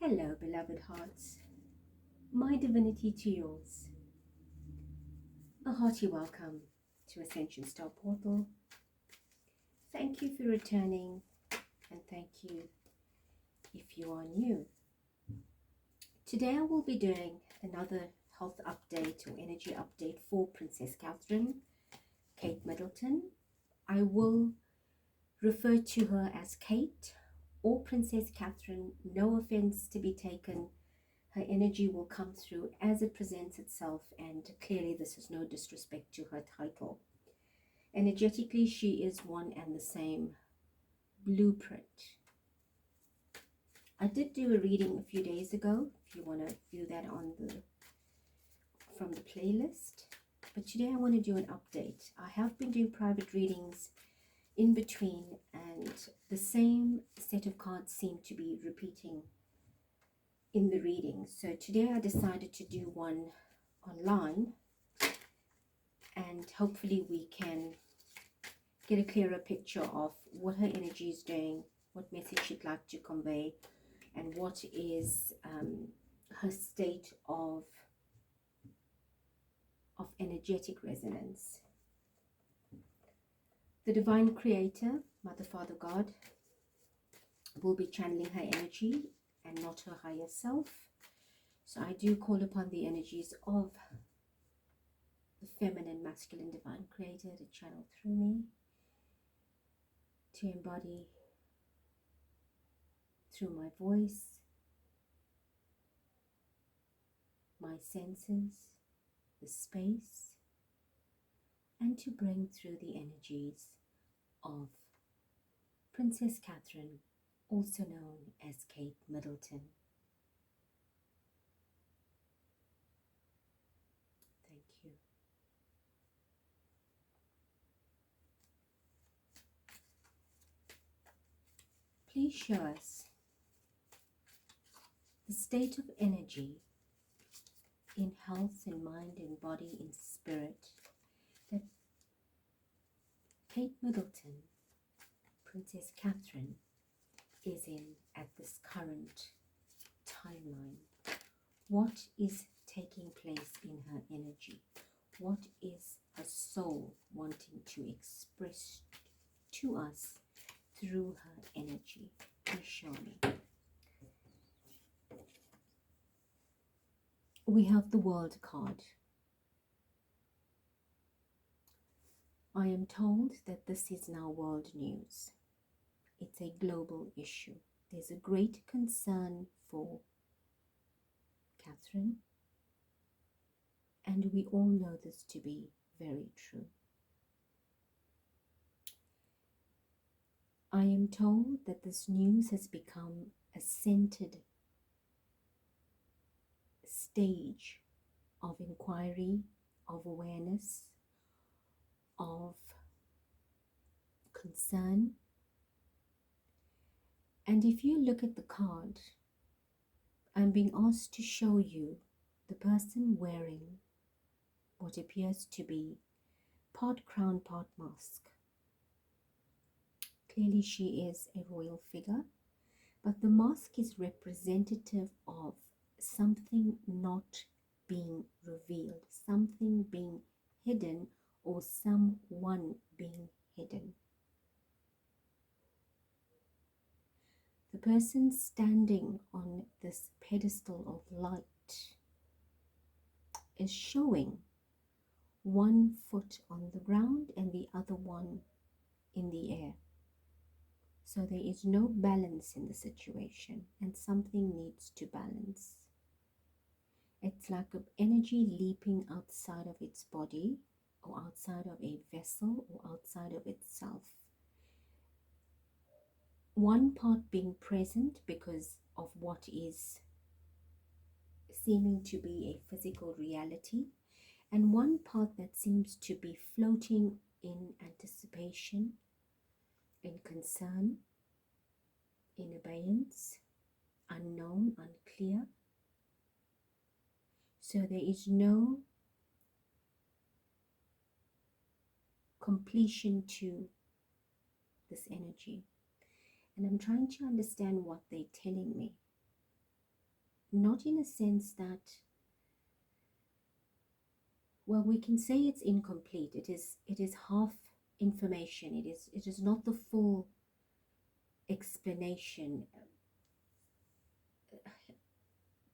Hello, beloved hearts. My divinity to yours. A hearty welcome to Ascension Star Portal. Thank you for returning, and thank you if you are new. Today I will be doing another health update or energy update for Princess Catherine, Kate Middleton. I will refer to her as Kate or Princess Catherine. No offense to be taken. Her energy will come through as it presents itself, and clearly this is no disrespect to her title. Energetically, she is one and the same blueprint. I did do a reading a few days ago, if you want to view that from the playlist. But today I want to do an update. I have been doing private readings in between, and the same set of cards seem to be repeating in the reading. So today I decided to do one online, and hopefully we can get a clearer picture of what her energy is doing, what message she'd like to convey, and what is her state of energetic resonance. The Divine Creator, Mother, Father, God, will be channeling her energy and not her higher self. So I do call upon the energies of the feminine, masculine, Divine Creator to channel through me, to embody through my voice, my senses, the space, and to bring through the energies of Princess Catherine, also known as Kate Middleton. Thank you. Please show us the state of energy in health, in mind, in body, in spirit that Kate Middleton, Princess Catherine, is in at this current timeline. What is taking place in her energy? What is her soul wanting to express to us through her energy? Please show me. We have the World card. I am told that this is now world news. It's a global issue. There's a great concern for Catherine, and we all know this to be very true. I am told that this news has become a centered stage of inquiry, of awareness, of concern. And if you look at the card, I'm being asked to show you the person wearing what appears to be part crown, part mask. Clearly she is a royal figure, but the mask is representative of something not being revealed, something being hidden, or someone being hidden. The person standing on this pedestal of light is showing one foot on the ground and the other one in the air. So there is no balance in the situation, and something needs to balance. It's like an energy leaping outside of its body, or outside of a vessel, or outside of itself. One part being present because of what is seeming to be a physical reality, and one part that seems to be floating in anticipation, in concern, in abeyance, unknown, unclear. So there is no completion to this energy. And I'm trying to understand what they're telling me. not in a sense that, well, we can say it's incomplete. It is half information. It is not the full explanation.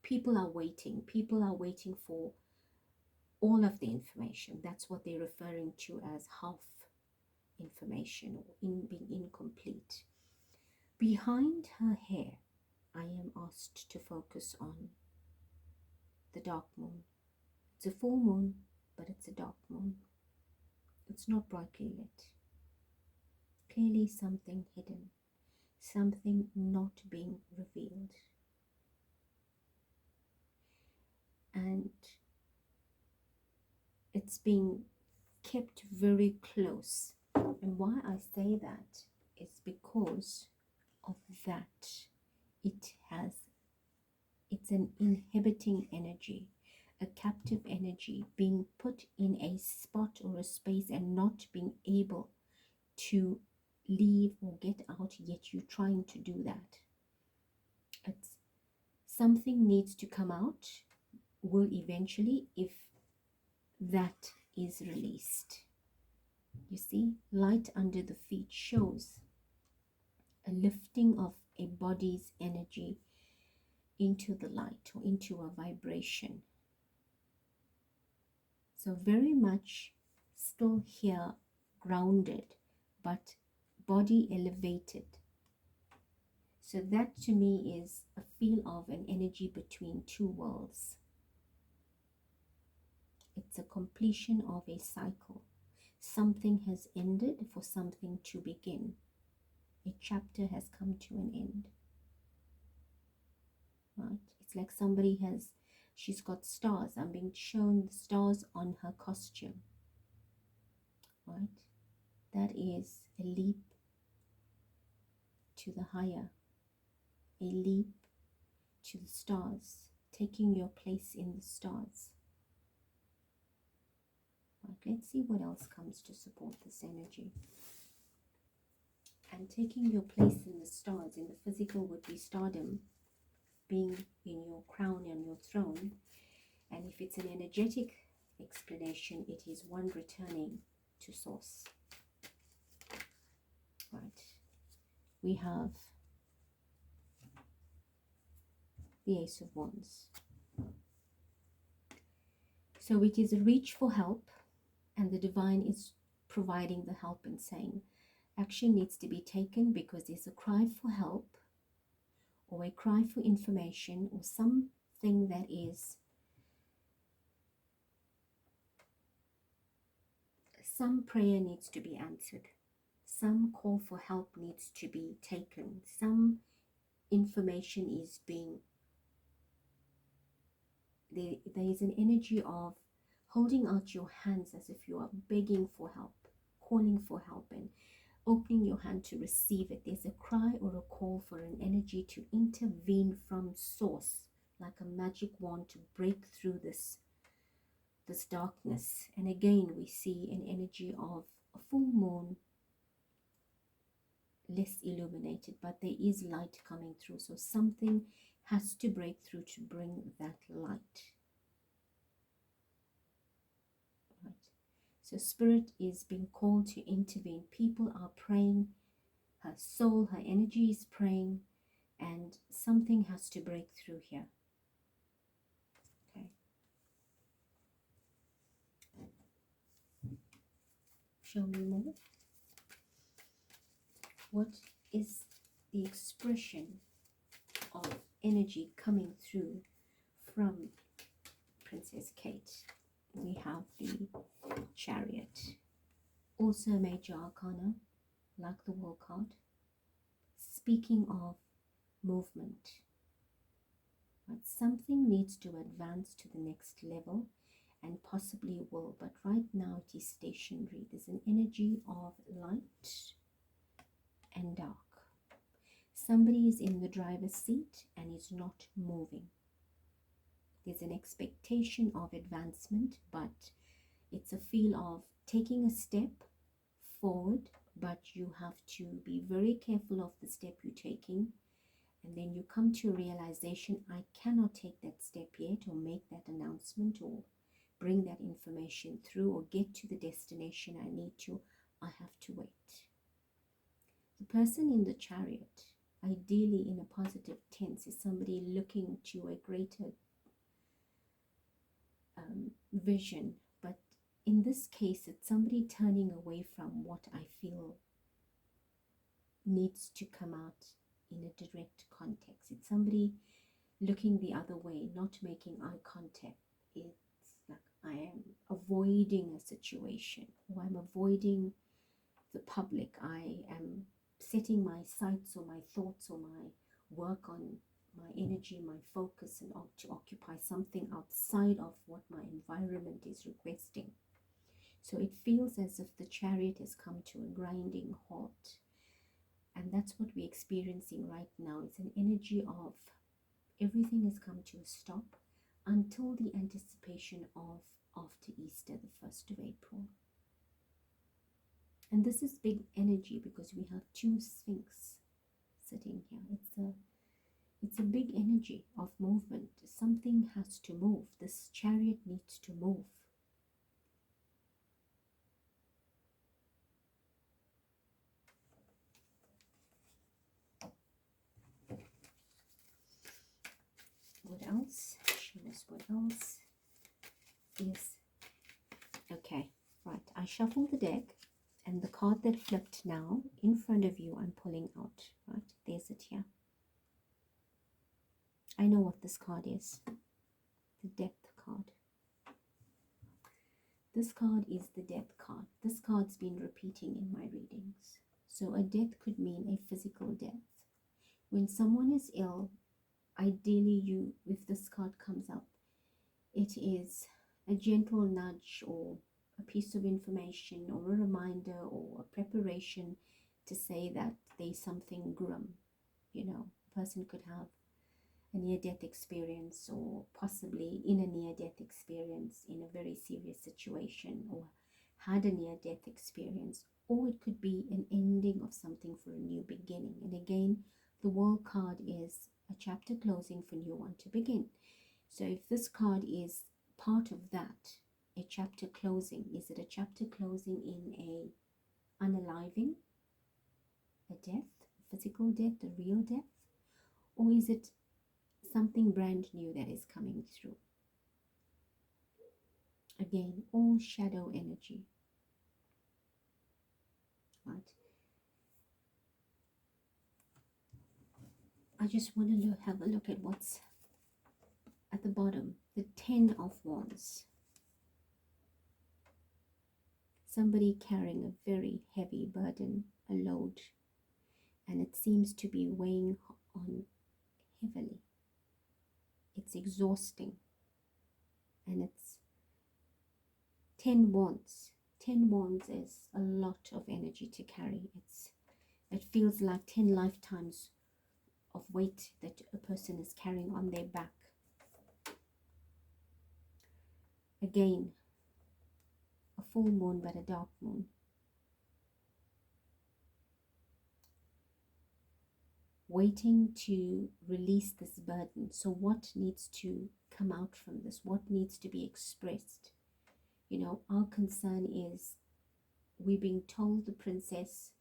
People are waiting. People are waiting for all of the information. That's what they're referring to as half information, or being incomplete. Behind her hair, I am asked to focus on the dark moon. It's a full moon, but it's a dark moon. It's not brightly lit. Clearly something hidden, something not being revealed. And it's being kept very close. And why I say that is because of that. It's an inhibiting energy, a captive energy, being put in a spot or a space and not being able to leave or get out, yet you're trying to do that. It's something needs to come out, will eventually, if that is released. You see, light under the feet shows a lifting of a body's energy into the light, or into a vibration. So very much still here, grounded, but body elevated. So that to me is a feel of an energy between two worlds. It's a completion of a cycle. Something has ended for something to begin. A chapter has come to an end. Right? It's like somebody she's got stars. I'm being shown the stars on her costume. Right? That is a leap to the higher. A leap to the stars. Taking your place in the stars. Right? Let's see what else comes to support this energy. And taking your place in the stars, in the physical would be stardom, being in your crown and your throne. And if it's an energetic explanation, it is one returning to source. Right. We have the Ace of Wands. So it is a reach for help, and the divine is providing the help and saying action needs to be taken, because there's a cry for help, or a cry for information, or something that is some prayer needs to be answered, some call for help needs to be taken, some information is being, there is an energy of holding out your hands as if you are begging for help, calling for help, and opening your hand to receive it. There's a cry or a call for an energy to intervene from source, like a magic wand, to break through this darkness. And again, we see an energy of a full moon, less illuminated, but there is light coming through. So something has to break through to bring that light. Right. So spirit is being called to intervene. People are praying. Her soul, her energy is praying, and something has to break through here. Okay. Show me more. What is the expression of energy coming through from Princess Kate? We have the Chariot, also a major arcana, like the World card, speaking of movement. But something needs to advance to the next level, and possibly will, but right now it is stationary. There's an energy of light and dark. Somebody is in the driver's seat and is not moving. There's an expectation of advancement, but it's a feel of taking a step forward, but you have to be very careful of the step you're taking, And then you come to a realization, I cannot take that step yet, or make that announcement, or bring that information through, or get to the destination I need to. I have to wait. The person in the chariot, ideally in a positive tense, is somebody looking to a greater vision. But in this case, it's somebody turning away from what I feel needs to come out in a direct context. It's somebody looking the other way, not making eye contact. It's like I am avoiding a situation, or I'm avoiding the public. I am setting my sights or my thoughts or my work on my energy, my focus, and to occupy something outside of what my environment is requesting. So it feels as if the chariot has come to a grinding halt. And that's what we're experiencing right now. It's an energy of everything has come to a stop until the anticipation of after Easter, the 1st of April. And this is big energy because we have 2 Sphinx sitting here. It's a big energy of movement. Something has to move. This chariot needs to move. What else? Show us what else is. Okay, right. I shuffle the deck, and the card that flipped now in front of you, I'm pulling out. Right, there's it here. I know what this card is. The Depth card. This card is the Death card. This card's been repeating in my readings. So a death could mean a physical death. When someone is ill, ideally if this card comes up, it is a gentle nudge or a piece of information or a reminder or a preparation to say that there's something grim. You know, a person could have a near-death experience, or possibly in a near-death experience in a very serious situation, or had a near-death experience, or it could be an ending of something for a new beginning. And again, the World card is a chapter closing for new one to begin. So if this card is part of that, a chapter closing, is it a chapter closing in a unaliving, a death, a physical death, a real death, or is it something brand new that is coming through? Again, all shadow energy. Right? I just want to have a look at what's at the bottom. The 10 of Wands. Somebody carrying a very heavy burden, a load, and it seems to be weighing on heavily. It's exhausting, and it's 10 wands. 10 wands is a lot of energy to carry. It feels like 10 lifetimes of weight that a person is carrying on their back. Again, a full moon but a dark moon. Waiting to release this burden. So what needs to come out from this? What needs to be expressed? You know, our concern is we're being told the princess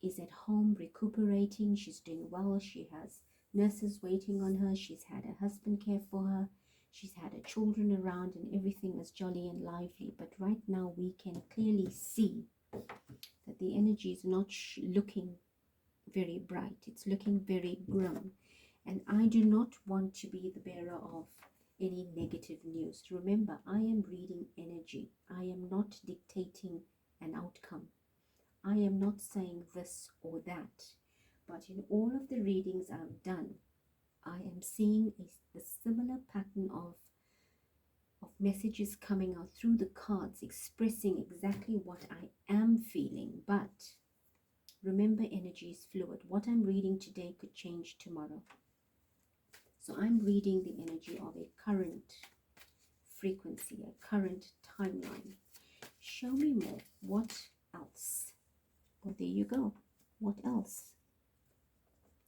is at home recuperating. She's doing well. She has nurses waiting on her. She's had her husband care for her. She's had her children around, and everything is jolly and lively. But right now we can clearly see that the energy is not looking very bright. It's looking very grim, and I do not want to be the bearer of any negative news. Remember, I am reading energy. I am not dictating an outcome. I am not saying this or that, but in all of the readings I've done, I am seeing the similar pattern of messages coming out through the cards, expressing exactly what I am feeling. But remember, energy is fluid. What I'm reading today could change tomorrow. So I'm reading the energy of a current frequency, a current timeline. Show me more. What else? Well, there you go. What else?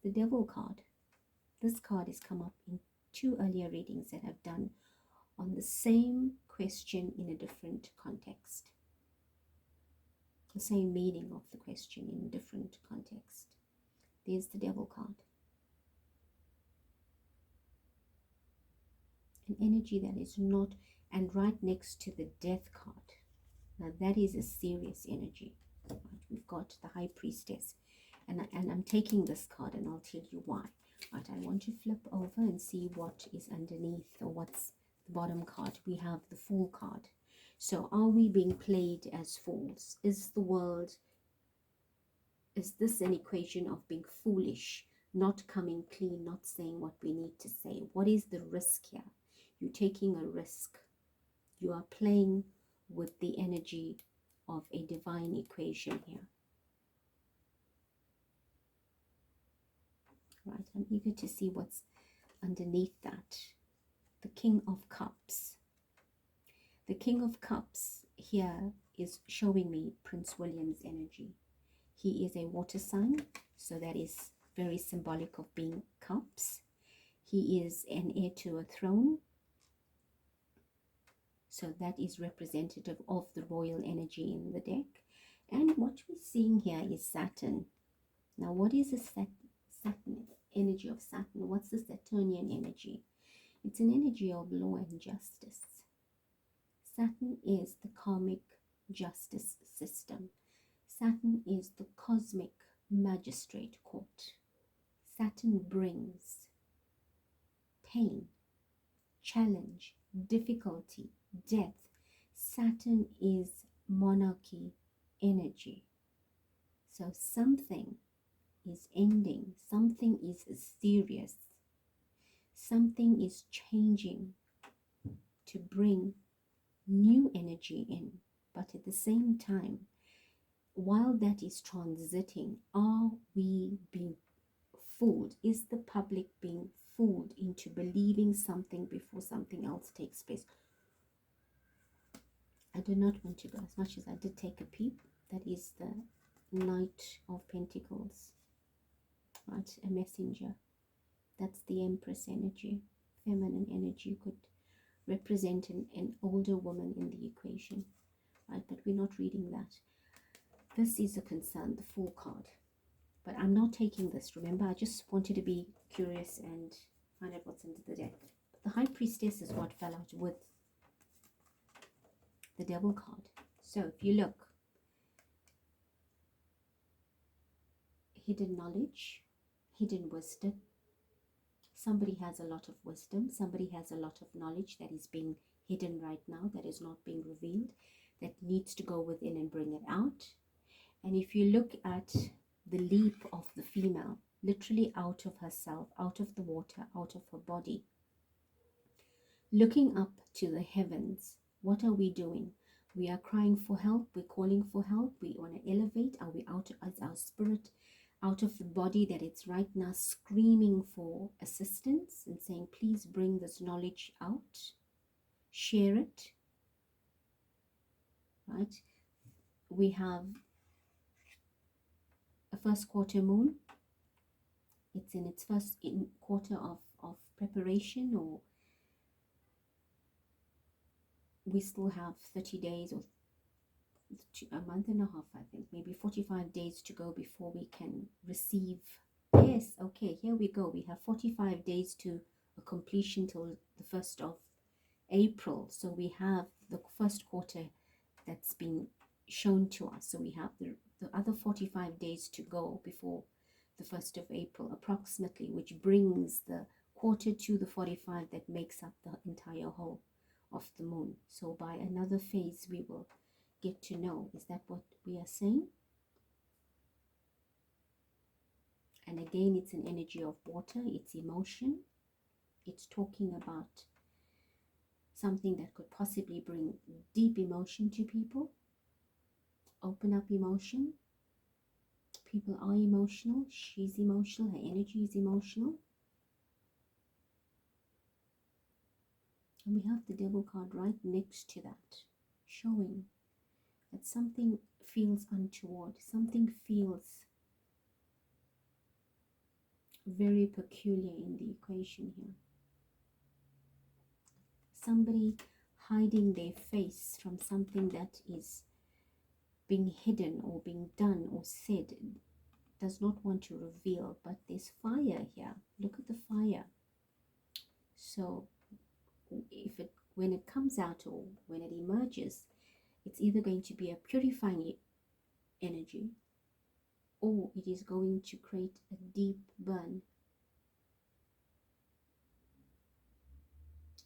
The Devil card. This card has come up in 2 earlier readings that I've done on the same question in a different context. The same meaning of the question in a different context. There's the Devil card. An energy that is not, and right next to the Death card. Now that is a serious energy. Right? We've got the High Priestess. And I'm taking this card and I'll tell you why. Right, I want to flip over and see what is underneath, or what's the bottom card. We have the Fool card. So are we being played as fools? Is the world, is this an equation of being foolish, not coming clean, not saying what we need to say? What is the risk here? You're taking a risk. You are playing with the energy of a divine equation here. Right, I'm eager to see what's underneath that. The King of Cups. The King of Cups here is showing me Prince William's energy. He is a water sign, so that is very symbolic of being cups. He is an heir to a throne, so that is representative of the royal energy in the deck. And what we're seeing here is Saturn. Now, what is the Saturn energy of Saturn? What's the Saturnian energy? It's an energy of law and justice. Saturn is the karmic justice system. Saturn is the cosmic magistrate court. Saturn brings pain, challenge, difficulty, death. Saturn is monarchy energy. So something is ending, something is serious, something is changing to bring new energy in. But at the same time, while that is transiting, are we being fooled? Is the public being fooled into believing something before something else takes place? I do not want to go, as much as I did take a peep. That is the Knight of Pentacles, right? A messenger. That's the Empress energy. Feminine energy could represent an older woman in the equation, right? But we're not reading that. This is a concern, the Fool card. But I'm not taking this. Remember, I just wanted to be curious and find out what's under the deck. But the High Priestess is what fell out with the Devil card. So if you look, hidden knowledge, hidden wisdom. Somebody has a lot of wisdom. Somebody has a lot of knowledge that is being hidden right now, that is not being revealed, that needs to go within and bring it out. And if you look at the leap of the female, literally out of herself, out of the water, out of her body, looking up to the heavens, what are we doing? We are crying for help. We're calling for help. We want to elevate. Are we out as our spirit out of the body that it's right now screaming for assistance and saying, please bring this knowledge out, share it, right? We have a first quarter moon. It's in its first quarter of preparation, or we still have 30 days or a month and a half, I think, maybe 45 days to go before we can receive. Yes, okay, here we go. We have 45 days to a completion till the 1st of April. So we have the first quarter that's been shown to us. So we have the other 45 days to go before the 1st of April approximately, which brings the quarter to the 45 that makes up the entire whole of the moon. So by another phase we will get to know, is that what we are saying? And again, it's an energy of water, it's emotion, it's talking about something that could possibly bring deep emotion to people, open up emotion. People are emotional, she's emotional, her energy is emotional. And we have the Devil card right next to that, showing that something feels untoward, something feels very peculiar in the equation here. Somebody hiding their face from something that is being hidden or being done or said, does not want to reveal, but there's fire here. Look at the fire. So when it comes out or when it emerges, it's either going to be a purifying energy, or it is going to create a deep burn.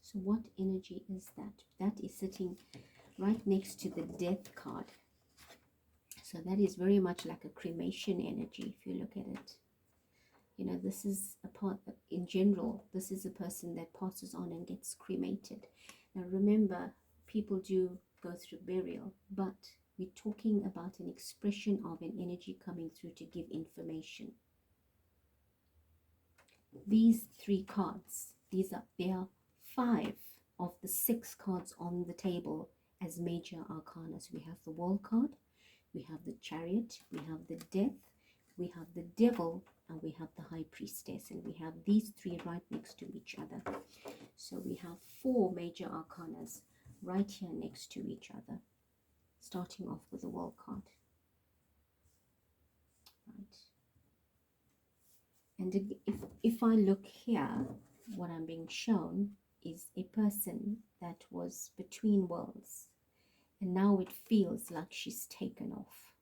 So what energy is that? That is sitting right next to the death card. So that is very much like a cremation energy if you look at it. You know, this is a part, in general, this is a person that passes on and gets cremated. Now remember, people do go through burial, but we're talking about an expression of an energy coming through to give information. These 3 cards, there are 5 of the 6 cards on the table as major arcana. So we have the Wall card, we have the Chariot, we have the Death, we have the Devil, and we have the High Priestess. And we have these 3 right next to each other. So we have 4 major arcanas right here next to each other, starting off with the Wall card. Right. And if I look here, what I'm being shown is a person that was between worlds, and now it feels like she's taken off.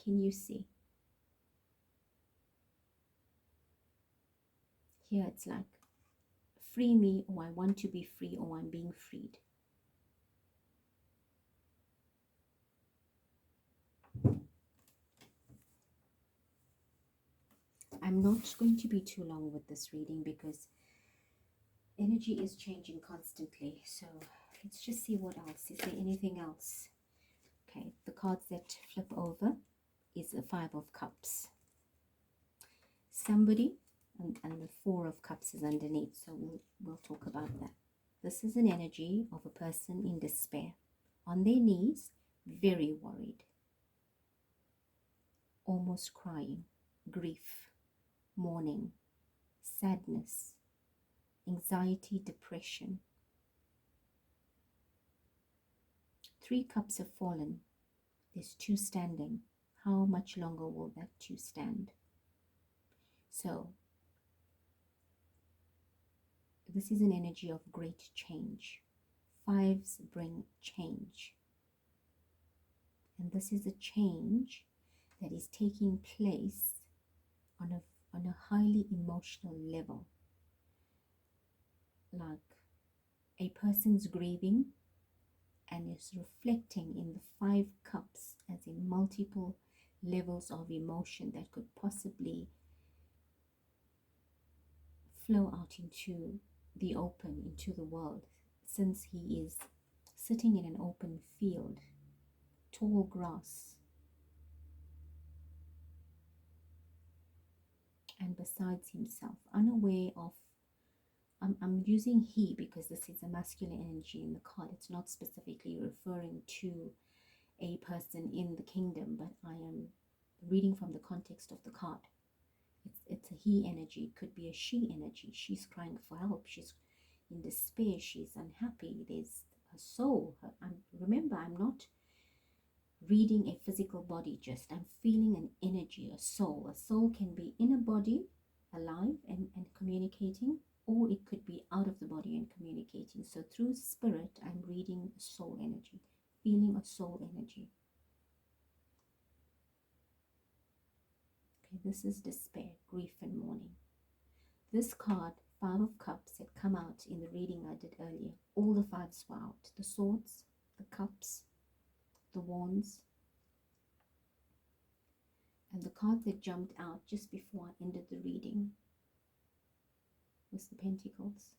Can you see? Here it's like, free me, or I want to be free, or I'm being freed. I'm not going to be too long with this reading because energy is changing constantly. So let's just see what else. Is there anything else? Okay, the cards that flip over is the 5 of Cups. Somebody, and the 4 of Cups is underneath, so we'll talk about that. This is an energy of a person in despair, on their knees, very worried, almost crying, grief, mourning, sadness, anxiety, depression. 3 cups have fallen. There's 2 standing. How much longer will that 2 stand? So this is an energy of great change. 5s bring change. And this is a change that is taking place on a highly emotional level. Like a person's grieving and is reflecting in the 5 cups as in multiple levels of emotion that could possibly flow out into the open, into the world, since he is sitting in an open field, tall grass, and besides himself, unaware of, I'm using he because this is a masculine energy in the card. It's not specifically referring to a person in the kingdom, but I am reading from the context of the card. It's a he energy. It could be a she energy. She's crying for help. She's in despair. She's unhappy. There's her soul. Remember, I'm not reading a physical body, just I'm feeling an energy, a soul. A soul can be in a body, alive and communicating, or it could be out of the body and communicating. So through spirit, I'm reading a soul energy, feeling a soul energy. Okay, this is despair, grief and mourning. This card, 5 of Cups, had come out in the reading I did earlier. All the 5s were out. The Swords, the Cups, the Wands. And the card that jumped out just before I ended the reading was the Pentacles.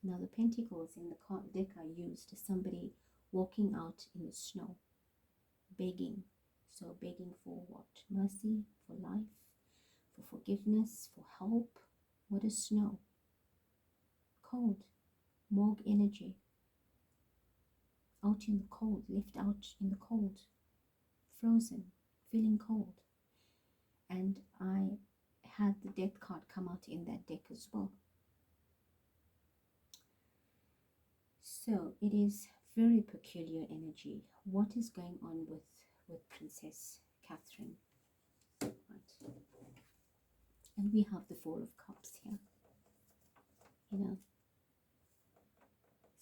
Now the Pentacles in the card deck I used is somebody walking out in the snow, begging. So begging for what? Mercy, for life, for forgiveness, for help. What is snow? Cold, morgue energy. Out in the cold, left out in the cold, frozen, feeling cold. And I had the death card come out in that deck as well. So it is very peculiar energy. What is going on with Princess Catherine? Right. And we have the Four of Cups here. You know,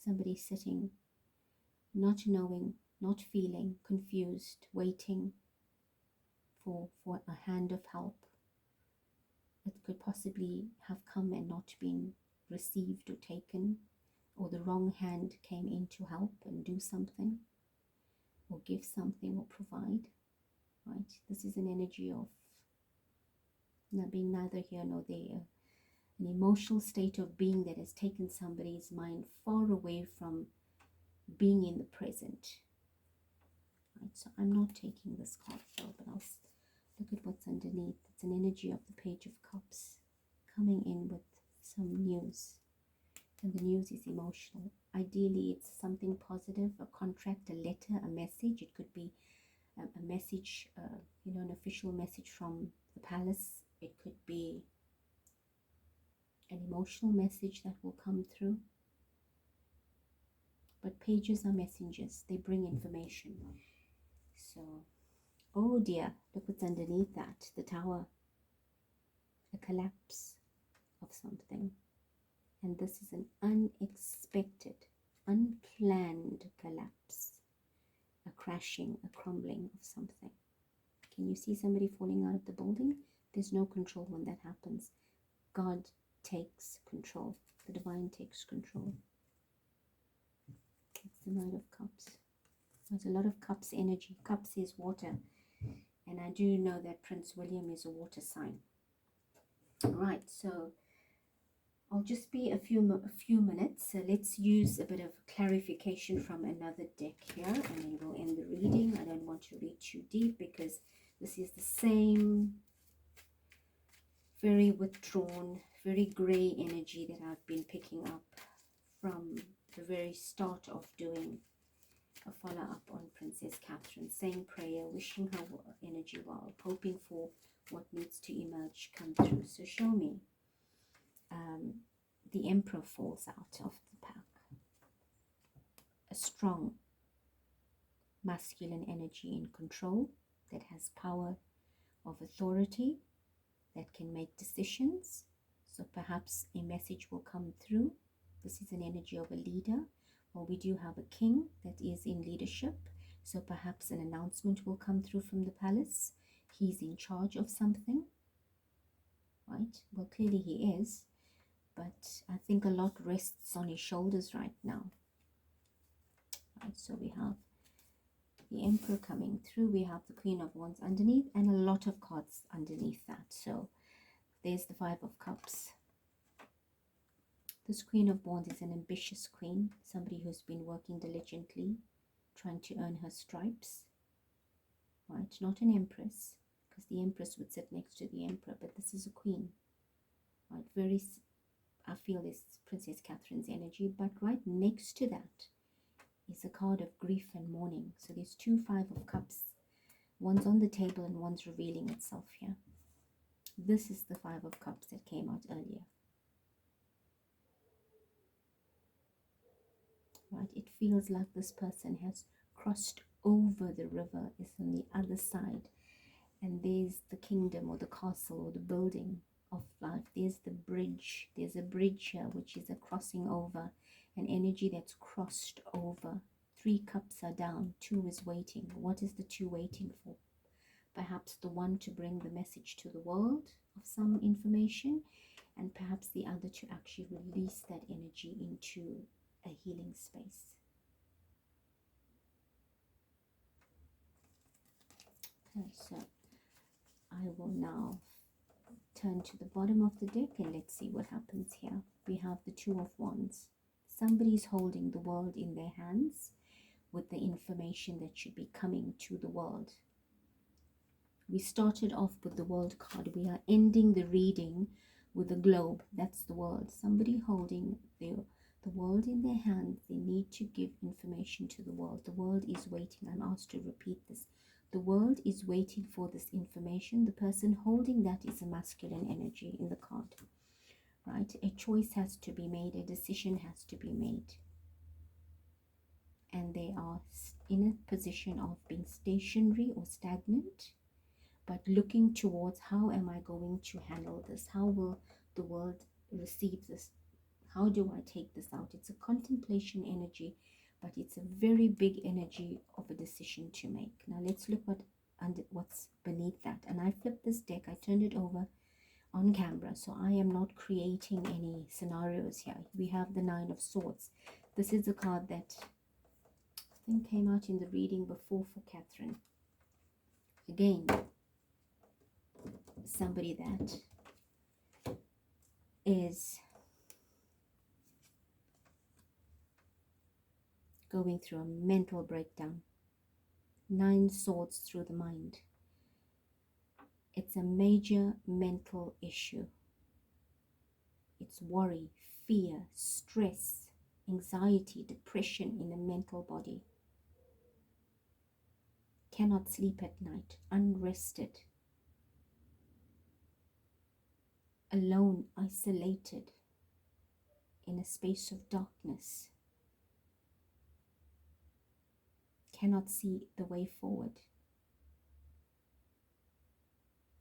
somebody sitting, not knowing, not feeling, confused, waiting for a hand of help. It could possibly have come and not been received or taken, or the wrong hand came in to help and do something, or give something, or provide. Right? This is an energy of not being neither here nor there. An emotional state of being that has taken somebody's mind far away from being in the present. Right, so I'm not taking this card though, but I'll look at what's underneath. It's an energy of the Page of Cups coming in with some news. And the news is emotional. Ideally, it's something positive, a contract, a letter, a message. It could be a message, you know, an official message from the palace. It could be an emotional message that will come through. But pages are messengers. They bring information. So, oh dear, look what's underneath that. The Tower. A collapse of something. And this is an unexpected, unplanned collapse. A crashing, a crumbling of something. Can you see somebody falling out of the building? There's no control when that happens. God takes control. The divine takes control. It's the Knight of Cups. There's a lot of cups energy. Cups is water. And I do know that Prince William is a water sign. Right, so I'll just be a few minutes. So let's use a bit of clarification from another deck here, and then we'll end the reading. I don't want to read too deep because this is the same very withdrawn, very grey energy that I've been picking up from the very start of doing a follow-up on Princess Catherine. Saying prayer, wishing her energy well, hoping for what needs to emerge, come through. So show me. The Emperor falls out of the pack. A strong masculine energy in control that has power of authority, that can make decisions. So perhaps a message will come through. This is an energy of a leader. Well, we do have a king that is in leadership. So perhaps an announcement will come through from the palace. He's in charge of something. Right? Well, clearly he is. But I think a lot rests on his shoulders right now. Right, so we have the Emperor coming through. We have the Queen of Wands underneath and a lot of cards underneath that. So there's the Five of Cups. This Queen of Wands is an ambitious queen. Somebody who's been working diligently, trying to earn her stripes. Right, not an Empress, because the Empress would sit next to the Emperor. But this is a queen. Right, very... I feel this Princess Catherine's energy, but right next to that is a card of grief and mourning. So there's two Five of Cups. One's on the table and one's revealing itself here. This is the Five of Cups that came out earlier. Right, it feels like this person has crossed over the river, is on the other side. And there's the kingdom or the castle or the building of life. There's the bridge. There's a bridge here, which is a crossing over, an energy that's crossed over. 3 cups are down, 2 is waiting. What is the 2 waiting for? Perhaps the one to bring the message to the world of some information, and perhaps the other to actually release that energy into a healing space. Okay, so I will now turn to the bottom of the deck and let's see what happens here. We have the Two of Wands. Somebody's holding the world in their hands with the information that should be coming to the world. We started off with the World card. We are ending the reading with the globe. That's the world. Somebody holding the world in their hands. They need to give information to the world. The world is waiting. I'm asked to repeat this. The world is waiting for this information. The person holding that is a masculine energy in the card, right? A choice has to be made, a decision has to be made. And they are in a position of being stationary or stagnant, but looking towards, how am I going to handle this? How will the world receive this? How do I take this out? It's a contemplation energy, but it's a very big energy of a decision to make. Now let's look what's beneath that. And I flipped this deck, I turned it over on camera, so I am not creating any scenarios here. We have the Nine of Swords. This is a card that I think came out in the reading before for Catherine. Again, somebody that is going through a mental breakdown. 9 swords through the mind. It's a major mental issue. It's worry, fear, stress, anxiety, depression in a mental body. Cannot sleep at night, unrested, alone, isolated, in a space of darkness. Cannot see the way forward.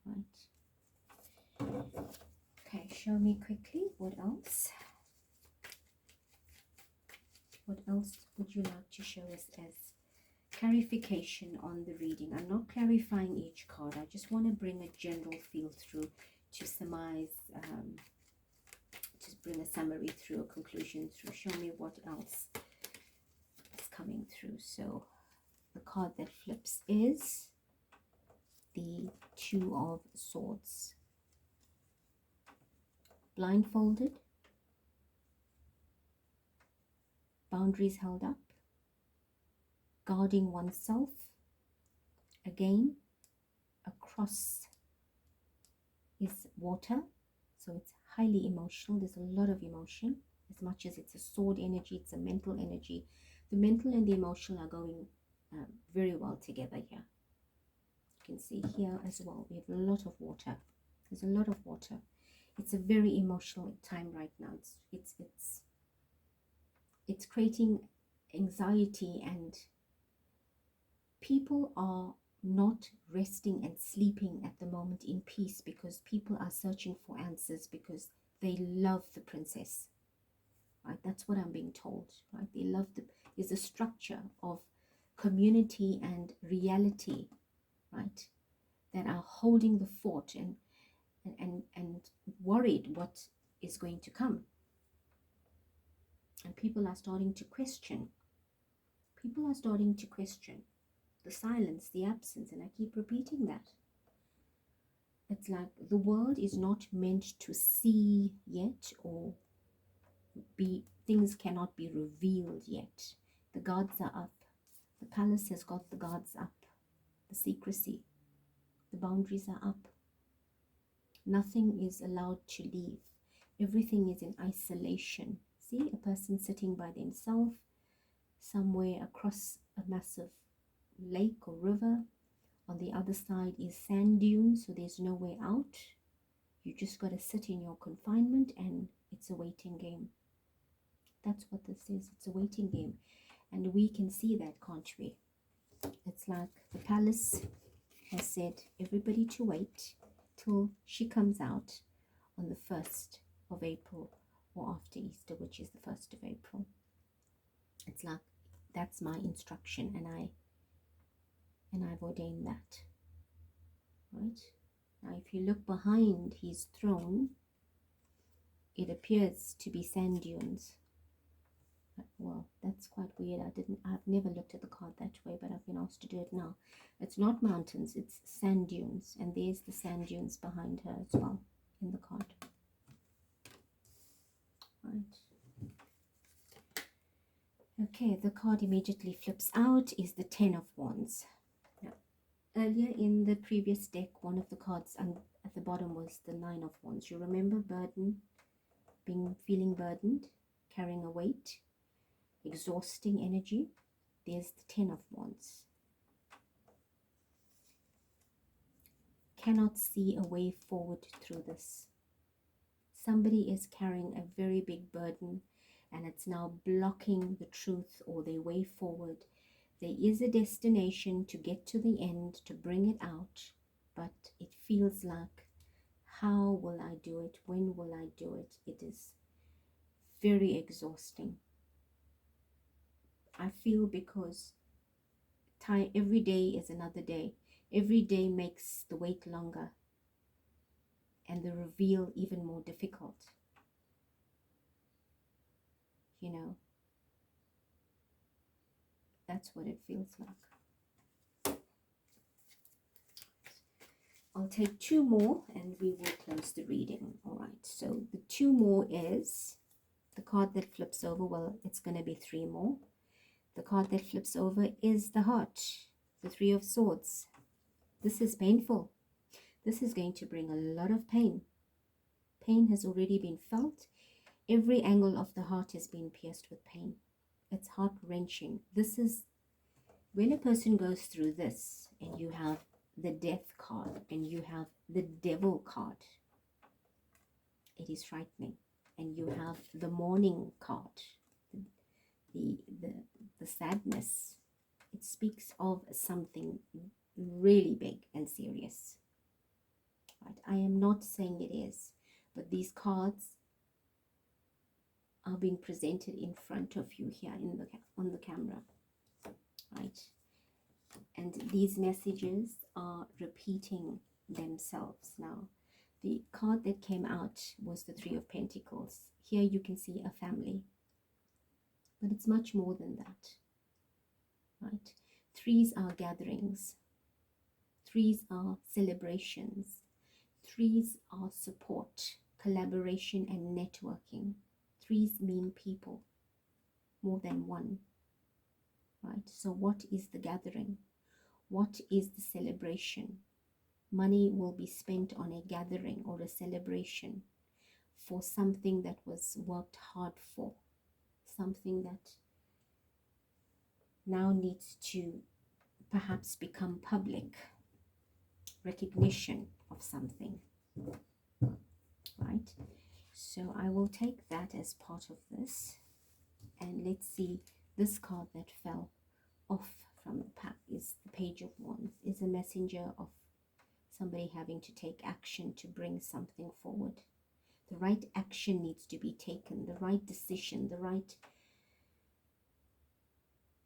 Right. Okay, show me quickly what else. What else would you like to show us as clarification on the reading? I'm not clarifying each card. I just want to bring a general feel through, to surmise, to bring a summary through, a conclusion through. Show me what else is coming through. So the card that flips is the Two of Swords. Blindfolded, boundaries held up, guarding oneself. Again, across is water, so it's highly emotional. There's a lot of emotion. As much as it's a sword energy, it's a mental energy. The mental and the emotional are going very well together here. You can see here as well, we have a lot of water. There's a lot of water. It's a very emotional time right now. It's creating anxiety, and people are not resting and sleeping at the moment in peace, because people are searching for answers, because they love the princess, right? That's what I'm being told, right? They love there's a structure of community and reality, right, that are holding the fort and worried what is going to come. And people are starting to question. People are starting to question the silence, the absence, and I keep repeating that. It's like the world is not meant to see yet, or things cannot be revealed yet. The guards are up. The palace has got the guards up. The secrecy, the boundaries are up. Nothing is allowed to leave. Everything is in isolation. See, a person sitting by themselves somewhere across a massive lake or river. On the other side is sand dunes, so there's no way out. You just got to sit in your confinement, and it's a waiting game. That's what this is. It's a waiting game. And we can see that, can't we? It's like the palace has said everybody to wait till she comes out on the 1st of April or after Easter, which is the 1st of April. It's like that's my instruction, and I've ordained that, right? Now if you look behind his throne, it appears to be sand dunes. Well, that's quite weird. I've never looked at the card that way, but I've been asked to do it now. It's not mountains, it's sand dunes, and there's the sand dunes behind her as well in the card. Right. Okay, the card immediately flips out is the Ten of Wands. Now, earlier in the previous deck, one of the cards at the bottom was the Nine of Wands. You remember burden, feeling burdened, carrying a weight, exhausting energy. There's the Ten of Wands. cannot see a way forward through this. Somebody is carrying a very big burden, and it's now blocking the truth or their way forward. There is a destination to get to the end, to bring it out, but it feels like, how will I do it? When will I do it? It is very exhausting. I feel because time, every day is another day. Every day makes the wait longer and the reveal even more difficult. You know, that's what it feels like. I'll take two more and we will close the reading. All right, so the two more is the card that flips over. Well, it's going to be three more. The card that flips over is the heart, the Three of Swords. This is painful. This is going to bring a lot of pain. Pain has already been felt. Every angle of the heart has been pierced with pain. It's heart-wrenching. This is when a person goes through this, and you have the Death card and you have the Devil card. It is frightening. And you have the Mourning card, the sadness. It speaks of something really big and serious. Right? I am not saying it is, but these cards are being presented in front of you here on the camera, right? And these messages are repeating themselves. Now, the card that came out was the Three of Pentacles. Here you can see a family, but it's much more than that, right? Threes are gatherings. Threes are celebrations. Threes are support, collaboration, and networking. Threes mean people, more than one, right? So what is the gathering? What is the celebration? Money will be spent on a gathering or a celebration for something that was worked hard for, something that now needs to perhaps become public, recognition of something, right? So I will take that as part of this, and let's see. This card that fell off from the pack is the Page of Wands, is a messenger of somebody having to take action to bring something forward. The right action needs to be taken, the right decision, the right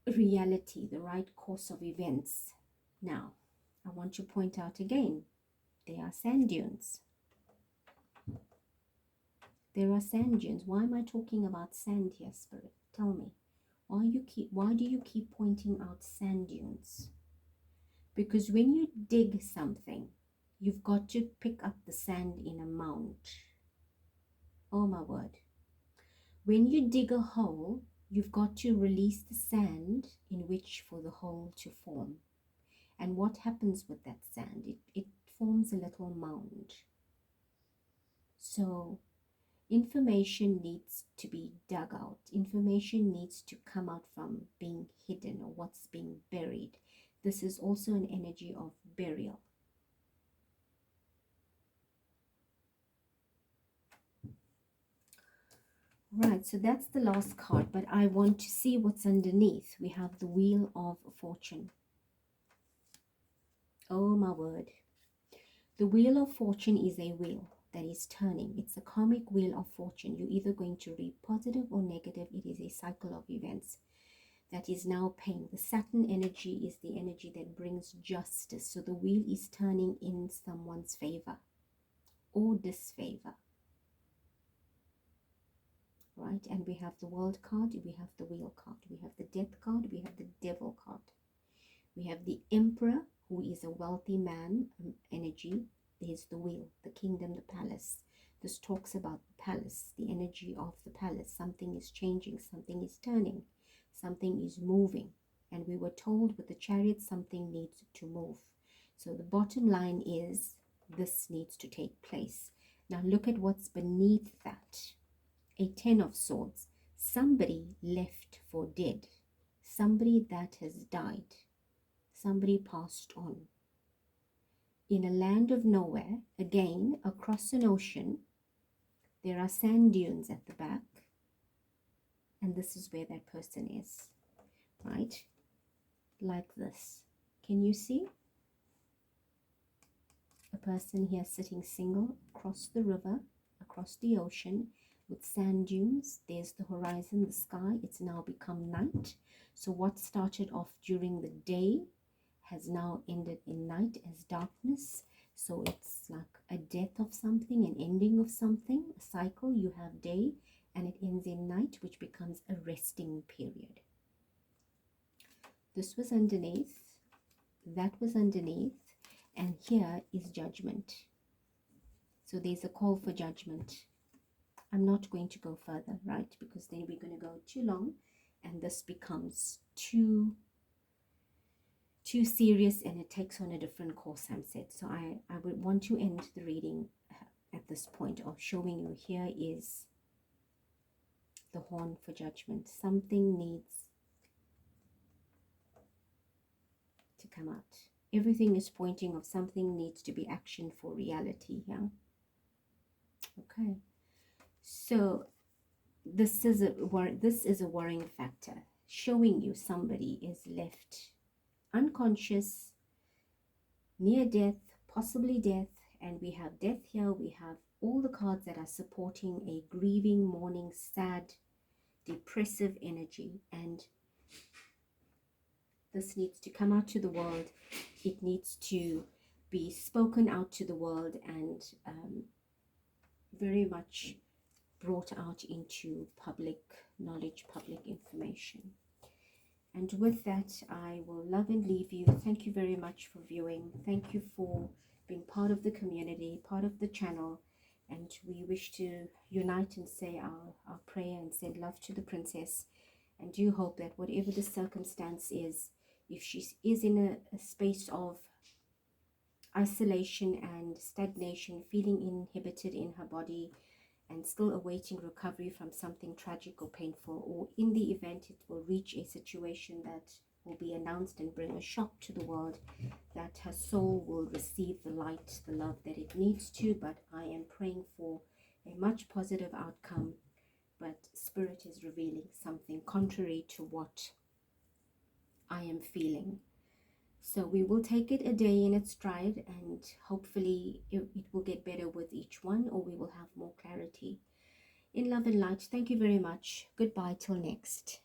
reality, the right course of events. Now, I want to point out again, there are sand dunes. There are sand dunes. Why am I talking about sand here, Spirit? Tell me. Why do you keep pointing out sand dunes? Because when you dig something, you've got to pick up the sand in a mound. Oh my word. When you dig a hole, you've got to release the sand in which for the hole to form. And what happens with that sand? It forms a little mound. So information needs to be dug out. Information needs to come out from being hidden or what's being buried. This is also an energy of burial. Right, so that's the last card, but I want to see what's underneath. We have the Wheel of Fortune. Oh my word. The Wheel of Fortune is a wheel that is turning. It's a karmic wheel of fortune. You're either going to reap positive or negative. It is a cycle of events that is now paying. The Saturn energy is the energy that brings justice. So the wheel is turning in someone's favor or disfavor. Right? And we have the World card, we have the Wheel card, we have the Death card, we have the Devil card. We have the Emperor, who is a wealthy man energy. There's the Wheel, the Kingdom, the Palace. This talks about the palace, the energy of the palace. Something is changing, something is turning, something is moving. And we were told with the Chariot, something needs to move. So the bottom line is, this needs to take place. Now look at what's beneath that. A Ten of Swords. Somebody left for dead. Somebody that has died. Somebody passed on. in a land of nowhere, again, across an ocean. There are sand dunes at the back, and this is where that person is, right? Like this. Can you see? A person here sitting single across the river, across the ocean, with sand dunes. There's the horizon, the sky. It's now become night. So what started off during the day has now ended in night as darkness. So it's like a death of something, an ending of something, a cycle. You have day and it ends in night, which becomes a resting period. This was underneath, that was underneath, and here is judgment. So there's a call for judgment. I'm not going to go further, right? Because then we're going to go too long and this becomes too serious and it takes on a different course, I'm said. So I would want to end the reading at this point of showing you here is the horn for judgment. Something needs to come out. Everything is pointing of something needs to be action for reality here. Okay. So this is a worrying factor, showing you somebody is left unconscious, near death, possibly death, and we have death here. We have all the cards that are supporting a grieving, mourning, sad, depressive energy, and this needs to come out to the world. It needs to be spoken out to the world and very much brought out into public knowledge, public information. And with that, I will love and leave you. Thank you very much for viewing. Thank you for being part of the community, part of the channel. And we wish to unite and say our prayer and send love to the princess. And do hope that whatever the circumstance is, if she is in a space of isolation and stagnation, feeling inhibited in her body, and still awaiting recovery from something tragic or painful, or in the event it will reach a situation that will be announced and bring a shock to the world, that her soul will receive the light, the love that it needs to. But I am praying for a much positive outcome, but Spirit is revealing something contrary to what I am feeling. So we will take it a day in its stride, and hopefully it will get better with each one, or we will have more clarity. In love and light, thank you very much. Goodbye till next.